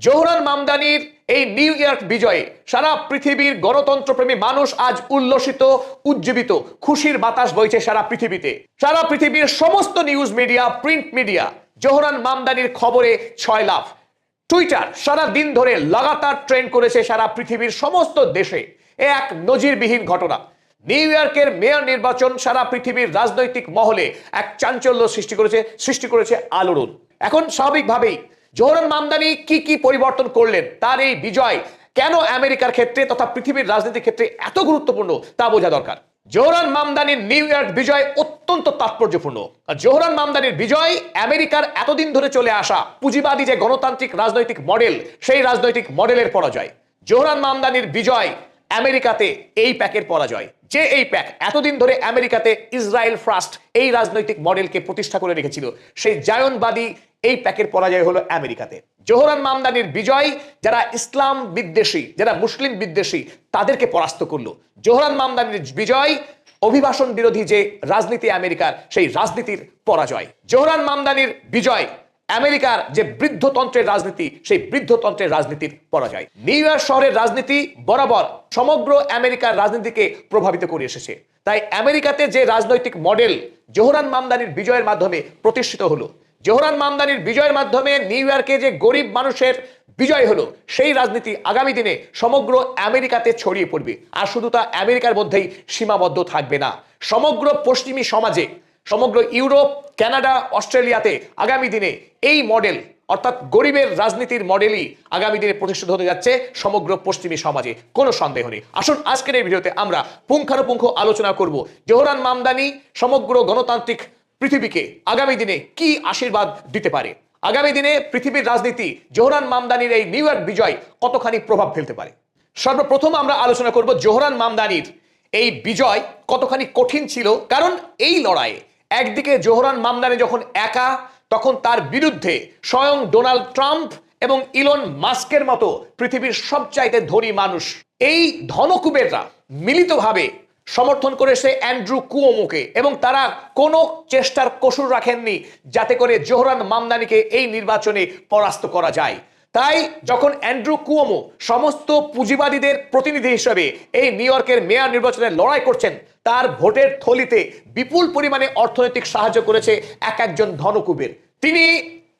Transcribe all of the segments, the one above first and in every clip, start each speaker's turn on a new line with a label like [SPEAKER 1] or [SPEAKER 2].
[SPEAKER 1] Zohran মামদানির এই new York বিজয়ে সারা পৃথিবীর গণতন্ত্রপ্রেমী মানুষ আজ উল্লসিত, উজ্জীবিত, খুশির বাতাস বইছে সারা পৃথিবীতে। সারা পৃথিবীর সমস্ত news media, print media Zohran মামদানির খবরে 6 লাফ। টুইটার সারা দিন ধরে লাগাতার ট্রেন্ড করেছে সারা পৃথিবীর সমস্ত দেশে। এক নজিরবিহীন ঘটনা। নিউ ইয়র্কের মেয়র নির্বাচন সারা পৃথিবীর রাজনৈতিক মহলে এক চাঞ্চল্য সৃষ্টি করেছে আলোড়ন। এখন স্বাভাবিকভাবেই জোহরান মামদানি কি পরিবর্তন করলেন, তার এই বিজয় কেন আমেরিকার ক্ষেত্রে তথা পৃথিবীর রাজনীতির ক্ষেত্রে এত গুরুত্বপূর্ণ তা বোঝা দরকার। জোহরান মামদানির নিউ ইয়র্ক বিজয় অত্যন্ত তাৎপর্যপূর্ণ। জোহরান মামদানির বিজয় আমেরিকার এতদিন ধরে চলে আসা পুঁজিবাদী যে গণতান্ত্রিক রাজনৈতিক মডেল, সেই রাজনৈতিক মডেলের পরাজয়। জোহরান মামদানির বিজয় আমেরিকাতে এই প্যাকের পরাজয়, যে এই প্যাক এতদিন ধরে আমেরিকাতে ইসরায়েল ফার্স্ট এই রাজনৈতিক মডেলকে প্রতিষ্ঠা করে রেখেছিল, সেই জায়নবাদী এই প্যাকের পরাজয় হলো আমেরিকাতে। জোহরান মামদানির বিজয় যারা ইসলাম বিদ্বেষী, যারা মুসলিম বিদ্বেষী, তাদেরকে পরাস্ত করলো। জোহরান মামদানির বিজয় অভিবাসন বিরোধী যে রাজনীতি আমেরিকার, সেই রাজনীতির পরাজয়। জোহরান মামদানির বিজয় আমেরিকার যে বৃদ্ধতন্ত্রের রাজনীতি, সেই বৃদ্ধতন্ত্রের রাজনীতির পরাজয়। নিউ ইয়র্ক শহরের রাজনীতি বরাবর সমগ্র আমেরিকার রাজনীতিকে প্রভাবিত করে এসেছে। তাই আমেরিকাতে যে রাজনৈতিক মডেল জোহরান মামদানির বিজয়ের মাধ্যমে প্রতিষ্ঠিত হলো, জোহরান মামদানির বিজয়ের মাধ্যমে নিউ ইয়র্কে যে গরিব মানুষের বিজয় হলো, সেই রাজনীতি আগামী দিনে সমগ্র আমেরিকাতে ছড়িয়ে পড়বে। আর শুধু তা আমেরিকার মধ্যেই সীমাবদ্ধ থাকবে না, সমগ্র পশ্চিমী সমাজে, সমগ্র ইউরোপ, কানাডা, অস্ট্রেলিয়াতে আগামী দিনে এই মডেল অর্থাৎ গরিবের রাজনীতির মডেলই আগামী দিনে প্রতিষ্ঠিত হতে যাচ্ছে সমগ্র পশ্চিমী সমাজে, কোনো সন্দেহ নেই। আসুন আজকের এই ভিডিওতে আমরা পুঙ্খানুপুঙ্খ আলোচনা করব জোহরান মামদানি সমগ্র গণতান্ত্রিক পৃথিবীকে আগামী দিনে কি আশীর্বাদ দিতে পারে, আগামী দিনে পৃথিবীর রাজনীতি জোহরান মামদানির এই নিউ ইয়র্ক বিজয় কতখানি প্রভাব ফেলতে পারে। সর্বপ্রথম আমরা আলোচনা করব জোহরান মামদানির এই বিজয় কতখানি কঠিন ছিল। কারণ এই লড়াইয়ে একদিকে জোহরান মামদানি যখন একা, তখন তার বিরুদ্ধে স্বয়ং ডোনাল্ড ট্রাম্প এবং ইলন মাস্কের মতো পৃথিবীর সবচাইতে ধনী মানুষ, এই ধনকুবেররা মিলিতভাবে সমর্থন করেছে অ্যান্ড্রু কুওমোকে, এবং তারা কোনো চেষ্টার কসুর রাখেননি যাতে করে জোহরান মামদানিকে এই নির্বাচনে পরাস্ত করা যায়। তাই যখন অ্যান্ড্রু কুওমো সমস্ত পুঁজিবাদীদের প্রতিনিধি হিসেবে এই নিউ ইয়র্কের মেয়র নির্বাচনে লড়াই করছেন, তার ভোটের থলিতে বিপুল পরিমাণে অর্থনৈতিক সাহায্য করেছে একজন ধনকুবের। তিনি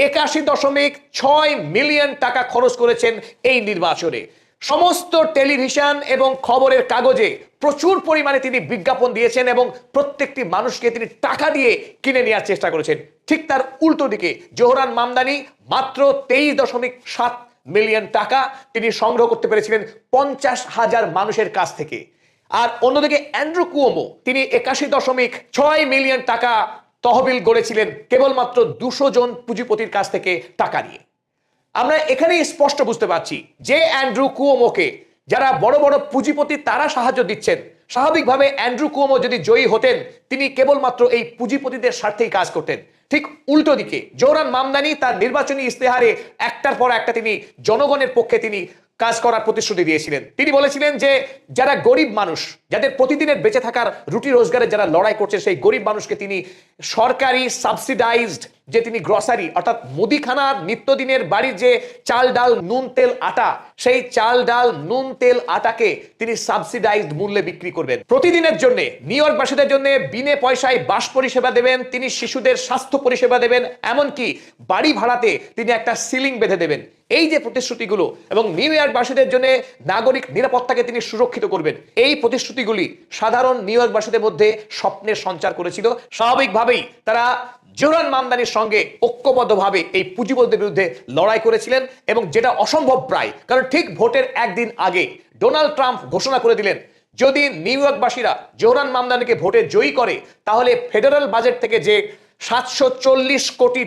[SPEAKER 1] 81.6 মিলিয়ন টাকা খরচ করেছেন এই নির্বাচনে। সমস্ত টেলিভিশন এবং খবরের কাগজে প্রচুর পরিমাণে তিনি বিজ্ঞাপন দিয়েছেন এবং প্রত্যেকটি মানুষকে তিনি টাকা দিয়ে কিনে নেওয়ার চেষ্টা করেছেন। ঠিক তার উল্টো দিকে জোহরান মামদানি মাত্র 23.7 মিলিয়ন টাকা তিনি সংগ্রহ করতে পেরেছিলেন 50,000 মানুষের কাছ থেকে। আর অন্যদিকে অ্যান্ড্রু কুওমো তিনি 81.6 মিলিয়ন টাকা তহবিল গড়েছিলেন কেবলমাত্র 200 জন পুঁজিপতির কাছ থেকে টাকা নিয়ে। আমরা এখানেই স্পষ্ট বুঝতে পারছি যে অ্যান্ড্রু কুওমোকে যারা বড় বড় পুঁজিপতি তারা সাহায্য দিচ্ছেন। স্বাভাবিকভাবে অ্যান্ড্রু কুওমো যদি জয়ী হতেন, তিনি কেবলমাত্র এই পুঁজিপতিদের স্বার্থেই কাজ করতেন। ঠিক উল্টো দিকে জোহরান মামদানি তার নির্বাচনী ইস্তেহারে একটার পর একটা তিনি জনগণের পক্ষে তিনি কাজ করার প্রতিশ্রুতি দিয়েছিলেন। তিনি বলেছিলেন যে যারা গরিব মানুষ, যাদের প্রতিদিনের বেঁচে থাকার রুটি রোজগারে যারা লড়াই করছে, সেই গরিব মানুষকে তিনি সরকারি সাবসিডাইজড যে তিনি গ্রসারি অর্থাৎ মুদিখানার নিত্যদিনের বাড়ির যে চাল ডাল নুন তেল আটা, সেই চাল ডাল নুন তেল আটাকে তিনি সাবসিডাইজড মূল্যে বিক্রি করবেন। প্রতিদিনের জন্য নিউ ইয়র্কবাসীদের জন্য বিনে পয়সায় বাস পরিষেবা দেবেন, তিনি শিশুদের স্বাস্থ্য পরিষেবা দেবেন, এমনকি বাড়ি ভাড়াতে তিনি একটা সিলিং বেঁধে দেবেন। এই যে প্রতিশ্রুতিগুলো, এবং নিউ ইয়র্কবাসীদের জন্য নাগরিক নিরাপত্তাকে তিনি সুরক্ষিত করবেন, এই প্রতিশ্রুতিগুলি সাধারণ নিউ ইয়র্কবাসীদের মধ্যে স্বপ্নের সঞ্চার করেছিল। স্বাভাবিকভাবেই তারা জোহরান মামদানির সঙ্গে ঐক্যবদ্ধভাবে এই পুঁজিপতিদের বিরুদ্ধে লড়াই করেছিলেন, এবং যেটা অসম্ভব প্রায়। কারণ ঠিক ভোটের একদিন আগে ডোনাল্ড ট্রাম্প ঘোষণা করে দিলেন, যদি নিউ ইয়র্কবাসীরা জোহরান মামদানিকে ভোটে জয়ী করে, তাহলে ফেডারেল বাজেট থেকে যে $740 কোটি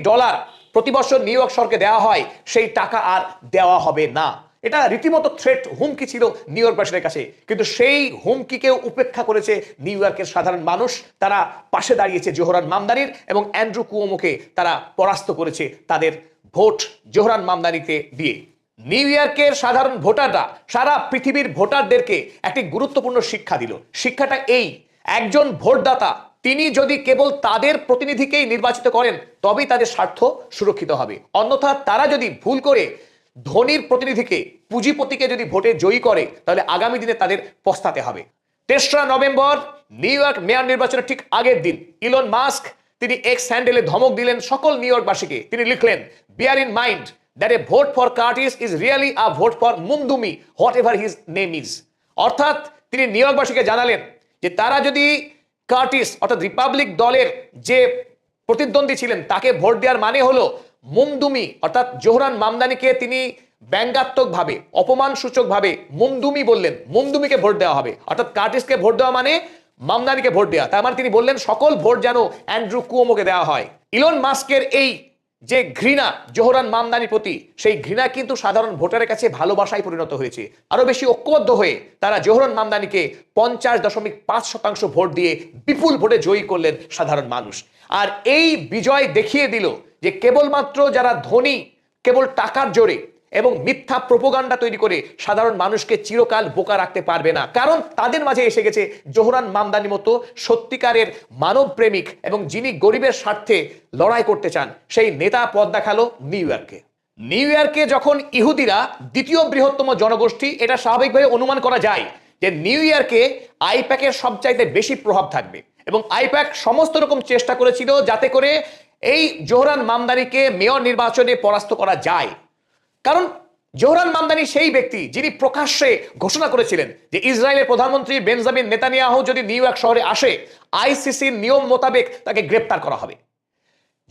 [SPEAKER 1] প্রতি বছর নিউ ইয়র্ক শহরকে দেওয়া হয়, সেই টাকা আর দেওয়া হবে না। এটা রীতিমতো থ্রেট, হুমকি ছিল নিউ ইয়র্কবাসীদের কাছে। কিন্তু সেই হুমকিকেও উপেক্ষা করেছে নিউ ইয়র্কের সাধারণ মানুষ। তারা পাশে দাঁড়িয়েছে জোহরান মামদানির, এবং অ্যান্ড্রু কুওমোকে তারা পরাস্ত করেছে তাদের ভোট জোহরান মামদানিতে দিয়ে। নিউ ইয়র্কের সাধারণ ভোটাররা সারা পৃথিবীর ভোটারদেরকে একটি গুরুত্বপূর্ণ শিক্ষা দিল। শিক্ষাটা এই, একজন ভোটদাতা তিনি যদি কেবল তাদের প্রতিনিধিকেই নির্বাচিত করেন, তবেই তাদের স্বার্থ সুরক্ষিত হবে। অন্যথা তারা যদি ভুল করে ধনীর প্রতিনিধিকে, পুঁজিপতিকে যদি ভোটে জয়ী করে তাহলে আগামী দিনে তাদের পস্তাতে হবে। 3রা নভেম্বর নিউ ইয়র্ক মেয়র নির্বাচনের ঠিক আগের দিন ইলন মাস্ক তিনি এক্স হ্যান্ডেলে ধমক দিলেন সকল নিউ ইয়র্কবাসীকে। তিনি লিখলেন, bear in mind that a vote for Curtis is really a vote for Mumdumi whatever his name is. অর্থাৎ তিনি নিউ ইয়র্কবাসীকে জানালেন যে তারা যদি কার্টিস অর্থাৎ রিপাবলিক দলের যে প্রতিদ্বন্দ্বী ছিলেন তাকে ভোট দেওয়ার মানে হলো মুমদুমি, অর্থাৎ জোহরান মামদানিকে তিনি ব্যঙ্গাত্মকভাবে অপমানসূচকভাবে মুমদুমি বললেন, মুমদুমিকে ভোট দেওয়া হবে। অর্থাৎ কার্টিসকে ভোট দেওয়া মানে মামদানিকে ভোট দেওয়া। তার মানে তিনি বললেন সকল ভোট যেন অ্যান্ড্রু কুয়োমোকে দেওয়া হয়। ইলন মাস্কের এই যে ঘৃণা জোহরান মামদানির প্রতি, সেই ঘৃণা কিন্তু সাধারণ ভোটারের কাছে ভালোবাসায় পরিণত হয়েছে। আরো বেশি ঐক্যবদ্ধ হয়ে তারা জোহরান মামদানিকে 50.5% ভোট দিয়ে বিপুল ভোটে জয়ী করলেন সাধারণ মানুষ। আর এই বিজয় দেখিয়ে দিল যে কেবলমাত্র যারা ধনী, কেবল টাকার জোরে এবং মিথ্যা প্রোপাগান্ডা তৈরি করে সাধারণ মানুষকে চিরকাল বোকা রাখতে পারবে না। কারণ তাদের মাঝে এসে গেছে জোহরান মামদানির মতো সত্যিকারের মানব প্রেমিক এবং যিনি গরিবের স্বার্থে লড়াই করতে চান, সেই নেতা পথ দেখালো নিউ ইয়র্কে। নিউ ইয়র্কে যখন ইহুদিরা দ্বিতীয় বৃহত্তম জনগোষ্ঠী, এটা স্বাভাবিকভাবে অনুমান করা যায় যে নিউ ইয়র্কে আইপ্যাকের সবচাইতে বেশি প্রভাব থাকবে এবং আইপ্যাক সমস্ত রকম চেষ্টা করেছিল যাতে করে এই জোহরান মামদানিকে মেয়র নির্বাচনে পরাস্ত করা যায়। কারণ জোহরান মামদানি সেই ব্যক্তি যিনি প্রকাশ্যে ঘোষণা করেছিলেন যে ইসরায়েলের প্রধানমন্ত্রী বেঞ্জামিন নেতানিয়াহু যদি নিউ ইয়র্ক শহরে আসে আইসিসির নিয়ম মোতাবেক তাকে গ্রেপ্তার করা হবে।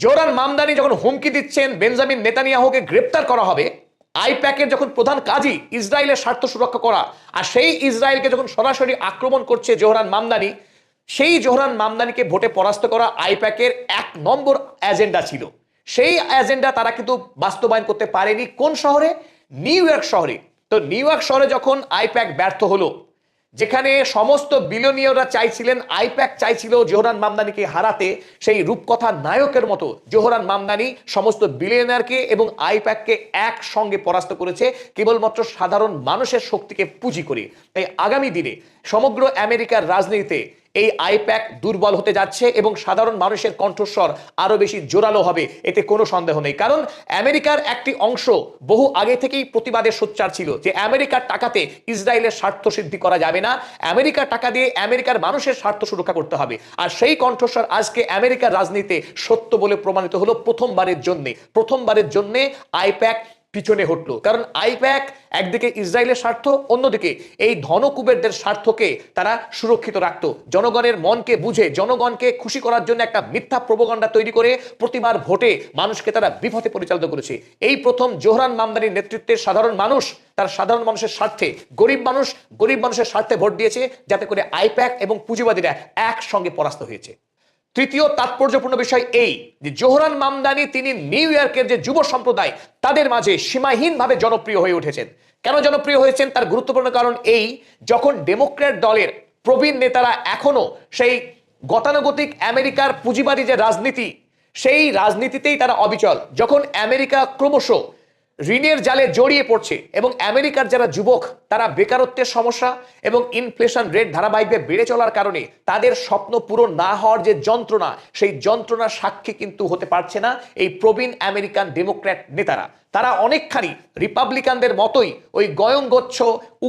[SPEAKER 1] জোহরান মামদানি যখন হুমকি দিচ্ছেন বেঞ্জামিন নেতানিয়াহুকে গ্রেপ্তার করা হবে, আইপ্যাকের যখন প্রধান কাজই ইসরায়েলের স্বার্থ সুরক্ষা করা, আর সেই ইসরায়েলকে যখন সরাসরি আক্রমণ করছে জোহরান মামদানি, সেই জোহরান মামদানিকে ভোটে পরাস্ত করা আইপ্যাকের 1 নম্বর এজেন্ডা ছিল। সেই এজেন্ডা তারা কিন্তু বাস্তবায়ন করতে পারেনি। কোন শহরে? নিউ ইয়র্ক শহরে। তো নিউ ইয়র্ক শহরে যখন আইপ্যাক ব্যর্থ হলো, যেখানে সমস্ত বিলিয়নিয়াররা চাইছিলেন, আইপ্যাক চাইছিল জোহরান মামদানিকে হারাতে, সেই রূপকথা নায়কের মতো জোহরান মামদানি সমস্ত বিলিয়নিয়ারকে এবং আইপ্যাককে একসঙ্গে পরাস্ত করেছে কেবলমাত্র সাধারণ মানুষের শক্তিকে পুঁজি করে। তাই আগামী দিনে সমগ্র আমেরিকার রাজনীতিতে এই আইপ্যাক দুর্বল হতে যাচ্ছে এবং সাধারণ মানুষের কণ্ঠস্বর আরো বেশি জোরালো হবে, এতে কোনো সন্দেহ নেই। কারণ আমেরিকার একটি অংশ বহু আগে থেকেই প্রতিবাদের সোচ্চার ছিল যে আমেরিকার টাকাতে ইসরায়েলের স্বার্থ সিদ্ধি করা যাবে না, আমেরিকার টাকা দিয়ে আমেরিকার মানুষের স্বার্থ সুরক্ষা করতে হবে। আর সেই কণ্ঠস্বর আজকে আমেরিকার রাজনীতিতে সত্য বলে প্রমাণিত হলো। প্রথমবারের জন্য আইপ্যাক পিছনে হটলো। কারণ আইপ্যাক একদিকে ইসরায়েলের স্বার্থ, অন্যদিকে এই ধনকুবেরদের স্বার্থকে তারা সুরক্ষিত রাখতো। জনগণের মনকে বুঝে, জনগণকে খুশি করার জন্য একটা মিথ্যা প্রোপাগান্ডা তৈরি করে প্রতিবার ভোটে মানুষকে তারা বিপথে পরিচালিত করেছে। এই প্রথম জোহরান মামদানির নেতৃত্বে সাধারণ মানুষ তার সাধারণ মানুষের স্বার্থে, গরিব মানুষের স্বার্থে ভোট দিয়েছে, যাতে করে আইপ্যাক এবং পুঁজিবাদীরা একসঙ্গে পরাস্ত হয়েছে। তৃতীয় তাৎপর্যপূর্ণ বিষয় এই যে জোহরান মামদানি তিনি নিউ ইয়র্কের যে যুব সম্প্রদায় তাদের মাঝে সীমাহীনভাবে জনপ্রিয় হয়ে উঠেছেন। কেন জনপ্রিয় হয়েছেন তার গুরুত্বপূর্ণ কারণ এই, যখন ডেমোক্র্যাট দলের প্রবীণ নেতারা এখনো সেই গতানুগতিক আমেরিকার পুঁজিবাদী যে রাজনীতি, সেই রাজনীতিতেই তারা অবিচল, যখন আমেরিকা ক্রমশ ঋণের জালে জড়িয়ে পড়ছে এবং আমেরিকার যারা যুবক তারা বেকারত্বের সমস্যা এবং ইনফ্লেশন রেট ধারাবাহিকভাবে বেড়ে চলার কারণে তাদের স্বপ্ন পূরণ না হওয়ার যে যন্ত্রণা, সেই যন্ত্রণার সাক্ষী কিন্তু হতে পারছে না এই প্রবীণ আমেরিকান ডেমোক্র্যাট নেতারা। তারা অনেকখানি রিপাবলিকানদের মতোই ওই গয়ঙ্গচ্ছ,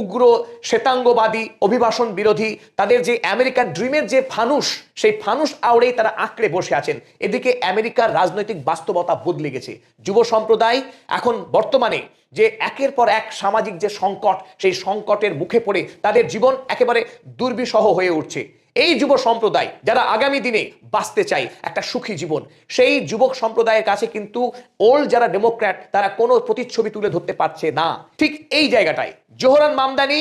[SPEAKER 1] উগ্র, শ্বেতাঙ্গবাদী, অভিবাসন বিরোধী, তাদের যে আমেরিকান ড্রিমের যে ফানুস, সেই ফানুস আওড়েই তারা আঁকড়ে বসে আছেন। এদিকে আমেরিকার রাজনৈতিক বাস্তবতা বদলে গেছে। যুব সম্প্রদায় এখন বর্তমানে যে একের পর এক সামাজিক যে সংকট, সেই সংকটের মুখে পড়ে তাদের জীবন একেবারে দুর্বিষহ হয়ে উঠছে। এই যুব সম্প্রদায় যারা আগামী দিনে বাঁচতে চায় একটা সুখী জীবন, সেই যুবক সম্প্রদায়ের কাছে কিন্তু ওল্ড যারা ডেমোক্র্যাট তারা কোনো প্রতিচ্ছবি তুলে ধরতে পারছে না। ঠিক এই জায়গাটায় জোহরান মামদানি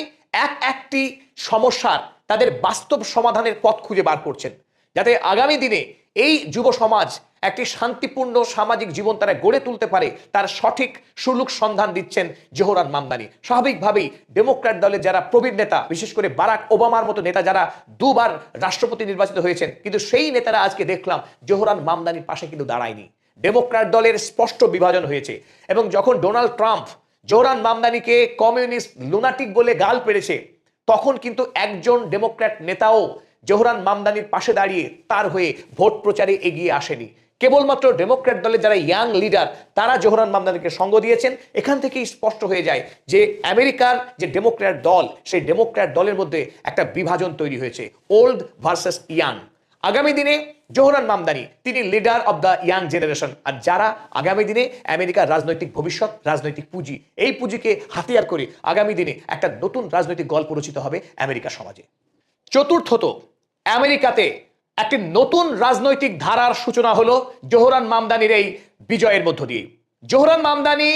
[SPEAKER 1] একটি সমস্যার তাদের বাস্তব সমাধানের পথ খুঁজে বার করছেন, যাতে আগামী দিনে এই যুব সমাজ একটি শান্তিপূর্ণ সামাজিক জীবন তারা গড়ে তুলতে পারে, তার সঠিক সুলুক সন্ধান দিচ্ছেন জোহরান মামদানি। স্বাভাবিকভাবেই ডেমোক্র্যাট দলের যারা প্রবীণ নেতা, বিশেষ করে বারাক ওবামার মতো নেতা যারা 2 বার রাষ্ট্রপতি নির্বাচিত হয়েছেন, কিন্তু সেই নেতারা আজকে দেখলাম জোহরান মামদানির পাশে কিন্তু দাঁড়ায়নি। ডেমোক্র্যাট দলের স্পষ্ট বিভাজন হয়েছে এবং যখন ডোনাল্ড ট্রাম্প জোহরান মামদানিকে কমিউনিস্ট লুনাটিক বলে গাল পেড়েছে, তখন কিন্তু একজন ডেমোক্র্যাট নেতাও জোহরান মামদানির পাশে দাঁড়িয়ে তার হয়ে ভোট প্রচারে এগিয়ে আসেনি। কেবলমাত্র ডেমোক্র্যাট দলের যারা ইয়াং লিডার তারা জোহরান মামদানিকে সঙ্গ দিয়েছেন। এখান থেকেই স্পষ্ট হয়ে যায় যে আমেরিকার যে ডেমোক্র্যাট দল, সেই ডেমোক্র্যাট দলের মধ্যে একটা বিভাজন তৈরি হয়েছে, ওল্ড ভার্সেস ইয়াং। আগামী দিনে জোহরান মামদানি তিনি leader of the young generation, আর যারা আগামী দিনে আমেরিকার রাজনৈতিক ভবিষ্যৎ, রাজনৈতিক পুঁজি, এই পুঁজিকে হাতিয়ার করে আগামী দিনে একটা নতুন রাজনৈতিক গল্প রচিত হবে আমেরিকা সমাজে। চতুর্থত, আমেরিকাতে একটি নতুন রাজনৈতিক ধারার সূচনা হলো জোহরান মামদানির এই বিজয়ের মধ্য দিয়ে। জোহরান মামদানি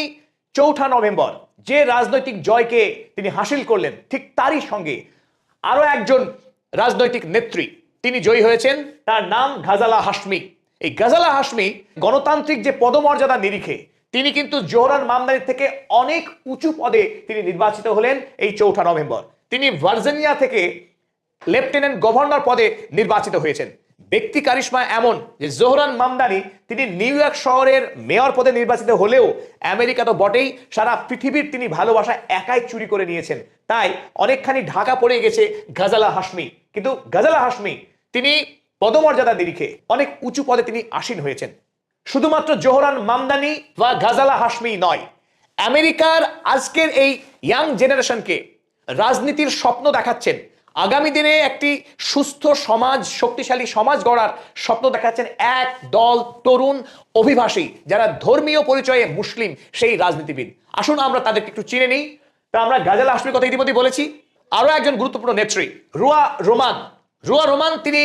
[SPEAKER 1] ৪ঠা নভেম্বর যে রাজনৈতিক জয়কে তিনি হাসিল করলেন, ঠিক তারই সঙ্গে আরো একজন রাজনৈতিক নেত্রী তিনি জয়ী হয়েছেন, তার নাম গাজালা হাশমি। এই গাজালা হাশমি গণতান্ত্রিক যে পদমর্যাদা নিরিখে তিনি কিন্তু জোহরান মামদানির থেকে অনেক উঁচু পদে তিনি নির্বাচিত হলেন এই ৪ঠা নভেম্বর। তিনি ভার্জিনিয়া থেকে লেফটেন্যান্ট গভর্নর পদে নির্বাচিত হয়েছেন। ব্যক্তি কারিশমা এমন যে জোহরান মামদানি তিনি নিউ ইয়র্ক শহরের মেয়র পদে নির্বাচিত হলেও আমেরিকা তো বটেই, সারা পৃথিবীর তিনি ভালোবাসা একাই চুরি করে নিয়েছেন। তাই অনেকখানি ঢাকা পড়ে গেছে গাজালা হাশমি। কিন্তু গাজালা হাশমি তিনি পদমর্যাদা নিরিখে অনেক উঁচু পদে তিনি আসীন হয়েছেন। শুধুমাত্র জোহরান মামদানি বা গাজালা হাশমি নয়, আমেরিকার আজকের এই ইয়াং জেনারেশনকে রাজনীতির স্বপ্ন দেখাচ্ছেন, আগামী দিনে একটি সুস্থ সমাজ, শক্তিশালী সমাজ গড়ার স্বপ্ন দেখাচ্ছেন এক দল তরুণ অভিবাসী যারা ধর্মীয় পরিচয়ে মুসলিম, সেই রাজনীতিবিদ। আসুন আমরা তাদেরকে একটু চিনে নিই। তা আমরা গাজালা হাশমির কথা ইতিমধ্যে বলেছি। আরো একজন গুরুত্বপূর্ণ নেত্রী রুয়া রোমান। রুয়া রোমান তিনি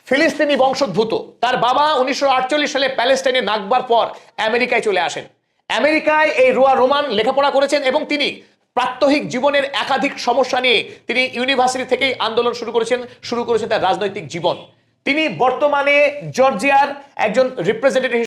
[SPEAKER 1] ফিলিস্তিনি বংশোদ্ভূত। তার বাবা 1948 সালে প্যালেস্টাইনে নাগবার পর আমেরিকায় চলে আসেন। আমেরিকায় এই রুয়া রোমান লেখাপড়া করেছেন এবং তিনি প্রাত্যহিক জীবনের একাধিক সমস্যা নিয়ে তিনি ইউনিভার্সিটি থেকেই আন্দোলন শুরু করেছেন তার রাজনৈতিক জীবন। তিনি বর্তমানে জর্জিয়ার একজন রিপ্রেজেন্টেটিভ